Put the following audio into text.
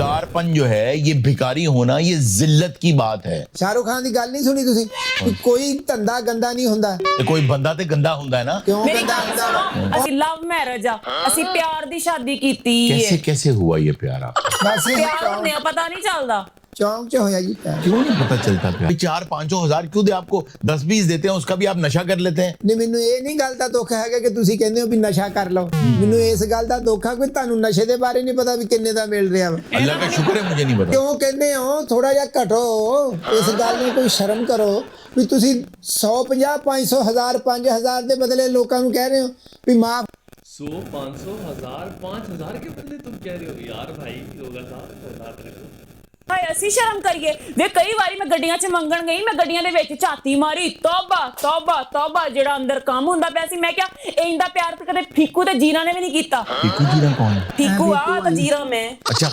भिकारपन जो है, ये भिकारी होना, ये जिल्लत की बात है। शाहरुख खान की गल नहीं सुनी तुसी कि कोई धंधा गंदा नहीं हुंदा। ते कोई बंदा ते गंदा हुंदा है ना। क्यों मेरी गंदा गल हुंदा? सुनो, ਅਸੀਂ ਲਵ ਮੈਰਿਜ ਆ, ਅਸੀਂ ਪਿਆਰ ਦੀ ਸ਼ਾਦੀ ਕੀਤੀ कैसे ਹੈ। कैसे हुआ ये प्यार आपका? बस ये ਪਿਆਰ ਹੁੰਦੇ ਆ, ਪਤਾ ਨਹੀਂ ਚੱਲਦਾ। चौंक च होया जी प्यार। क्यों नहीं पता चलता प्यार? 400-500 हजार क्यों दे आपको? 10-20 देते हैं, उसका भी आप नशा कर लेते हैं। ਨਹੀਂ ਮੈਨੂੰ ਇਹ ਨਹੀਂ ਗੱਲ ਦਾ ਦੁੱਖ ਹੈਗਾ ਕਿ ਤੁਸੀਂ ਕਹਿੰਦੇ ਹੋ ਵੀ ਨਸ਼ਾ ਕਰ ਲਓ। ਮੈਨੂੰ ਇਸ ਗੱਲ ਦਾ ਦੁੱਖ ਆ ਕਿ ਤੁਹਾਨੂੰ ਨਸ਼ੇ ਦੇ ਬਾਰੇ ਨਹੀਂ ਪਤਾ ਵੀ ਕਿੰਨੇ ਦਾ ਮਿਲ ਰਿਹਾ ਵਾ। अल्लाह का शुक्र है मुझे नहीं पता। ਕਿਉਂ ਕਹਿੰਦੇ ਹੋ? ਥੋੜਾ ਜਿਹਾ ਘਟੋ, ਇਸ ਗੱਲ ਨੂੰ ਕੋਈ ਸ਼ਰਮ ਕਰੋ ਵੀ ਤੁਸੀਂ 150 500 1000 5000 ਦੇ ਬਦਲੇ ਲੋਕਾਂ ਨੂੰ ਕਹਿ ਰਹੇ ਹੋ ਵੀ ਮਾਫ 100 500 1000 5000 के बदले तुम कह रहे हो यार भाई होगा था। ਹਾਏ ਅਸੀਂ ਸ਼ਰਮ ਕਰੀਏ ਵੇ। ਕਈ ਵਾਰੀ ਮੈਂ ਗੱਡੀਆਂ 'ਚ ਮੰਗਣ ਗਈ, ਮੈਂ ਗੱਡੀਆਂ ਦੇ ਵਿੱਚ ਝਾਤੀ ਮਾਰੀ, ਤੌਬਾ ਤੌਬਾ ਤੌਬਾ, ਜਿਹੜਾ ਅੰਦਰ ਕੰਮ ਹੁੰਦਾ ਪਿਆ ਸੀ। ਮੈਂ ਕਿਹਾ ਇੰਦਾ ਪਿਆਰ ਤੇ ਕਦੇ ਫੀਕੂ ਤੇ ਜੀਰਾ ਨੇ ਵੀ ਨਹੀਂ ਕੀਤਾ। टीकू जीरा कौन है? ਫੀਕੂ ਆ ਤਾਂ ਜੀਰਾ ਮੈਂ। अच्छा।